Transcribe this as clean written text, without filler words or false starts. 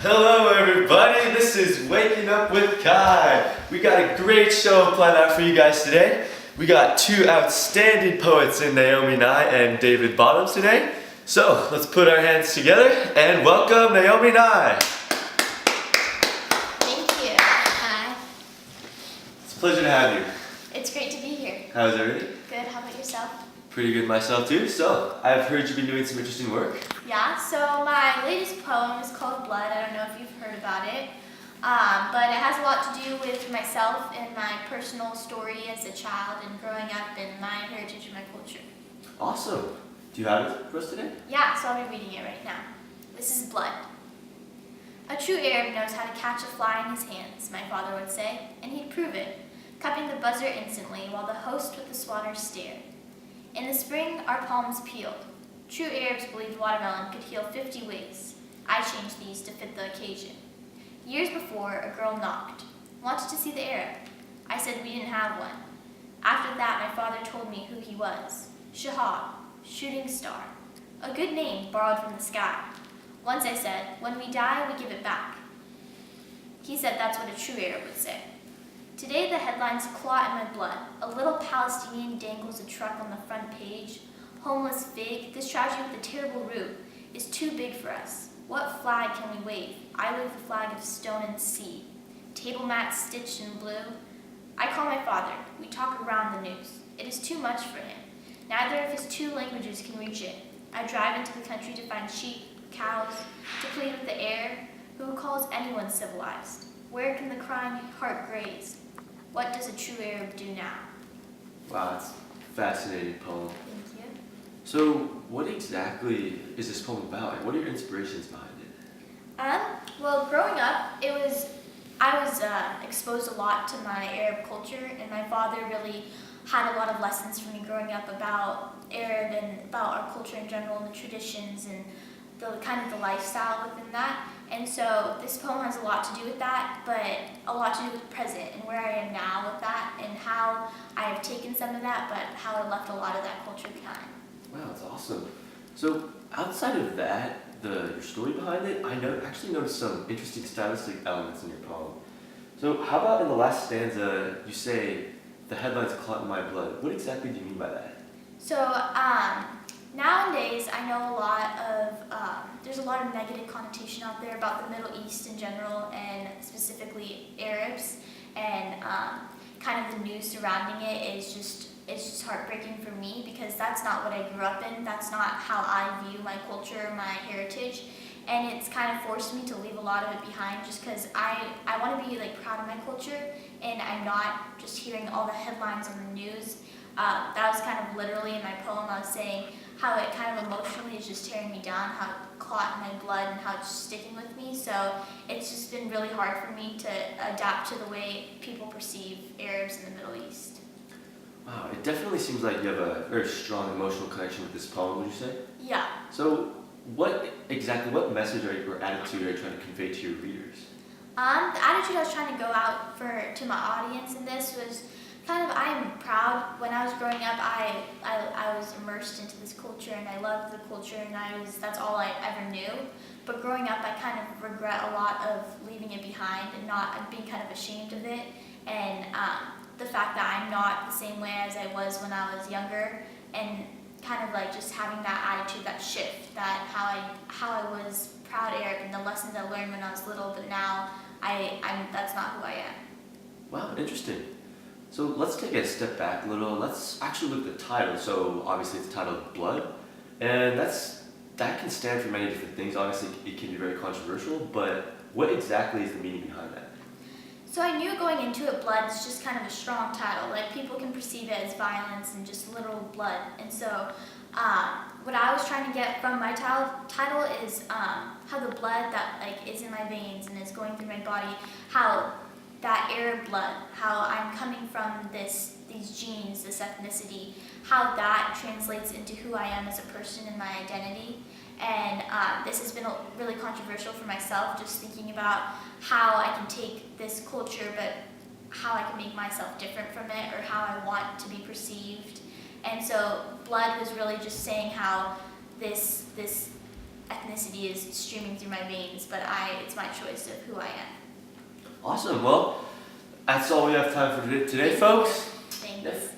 Hello everybody, this is Waking Up with Kai. We got a great show planned out for you guys today. We got two outstanding poets in Naomi Nye and David Bottoms today. So let's put our hands together and welcome Naomi Nye. Thank you. Hi. It's a pleasure to have you. It's great to be here. How's everything? Good. How about yourself? Pretty good myself too. So I've heard you've been doing some interesting work. Yeah, so my latest poem is called Blood. I don't know if you've heard about it, but it has a lot to do with myself and my personal story as a child and growing up and my heritage and my culture. Awesome. Do you have it for us today? Yeah, so I'll be reading it right now. This is Blood. A true Arab knows how to catch a fly in his hands, my father would say, and he'd prove it, cupping the buzzer instantly while the host with the swatter stared. In the spring, our palms peeled. True Arabs believed watermelon could heal 50 ways. I changed these to fit the occasion. Years before, a girl knocked. Wanted to see the Arab. I said we didn't have one. After that, my father told me who he was. Shahab, shooting star. A good name borrowed from the sky. Once I said, when we die, we give it back. He said that's what a true Arab would say. Today the headlines clot in my blood. A little Palestinian dangles a truck on the front page. Homeless fig, this tragedy with the terrible root is too big for us. What flag can we wave? I wave the flag of stone and sea. Table mats stitched in blue. I call my father. We talk around the news. It is too much for him. Neither of his two languages can reach it. I drive into the country to find sheep, cows, to plead with the Arab, who calls anyone civilized. Where can the crying heart graze? What does a true Arab do now? Wow, that's a fascinating poem. Thank you. So, what exactly is this poem about? Like, what are your inspirations behind it? Well, growing up, I was exposed a lot to my Arab culture, and my father really had a lot of lessons for me growing up about Arab and about our culture in general and the traditions and the kind of the lifestyle within that. And so this poem has a lot to do with that, but a lot to do with the present and where I am now with that and how I have taken some of that, but how I left a lot of that culture behind. Wow, that's awesome. So, outside of that, your story behind it, I actually noticed some interesting stylistic elements in your poem. So, how about in the last stanza, you say, the headlines clot in my blood. What exactly do you mean by that? So nowadays I know there's a lot of negative connotation out there about the Middle East in general and specifically Arabs, and kind of the news surrounding it is just heartbreaking for me because that's not what I grew up in. That's not how I view my culture, my heritage, and it's kind of forced me to leave a lot of it behind just because I want to be like proud of my culture, and I'm not just hearing all the headlines on the news. That was kind of literally in my poem. I was saying how it kind of emotionally is just tearing me down, how it clot in my blood and how it's sticking with me. So it's just been really hard for me to adapt to the way people perceive Arabs in the Middle East. Wow, it definitely seems like you have a very strong emotional connection with this poem, would you say? Yeah. So, what message or attitude are you trying to convey to your readers? The attitude I was trying to go out to my audience in this was kind of, I'm proud. When I was growing up, I was immersed into this culture and I loved the culture and that's all I ever knew. But growing up, I kind of regret a lot of leaving it behind and being kind of ashamed of it, and the fact that I'm not the same way as I was when I was younger, and kind of like just having that attitude, that shift, that how I was proud Arab and the lessons I learned when I was little, but now that's not who I am. Wow, interesting. So let's take a step back a little. Let's actually look at the title. So obviously it's titled Blood, and that can stand for many different things. Obviously it can be very controversial, but what exactly is the meaning behind that? So I knew going into it, blood is just kind of a strong title. Like people can perceive it as violence and just literal blood. And so what I was trying to get from my title is how the blood that like is in my veins and is going through my body, how that Arab blood, how I'm coming from these genes, this ethnicity, how that translates into who I am as a person and my identity. And this has been really controversial for myself, just thinking about how I can take this culture, but how I can make myself different from it, or how I want to be perceived. And so blood was really just saying how this ethnicity is streaming through my veins, but it's my choice of who I am. Awesome. Well, that's all we have time for today, folks. Thanks. Yes.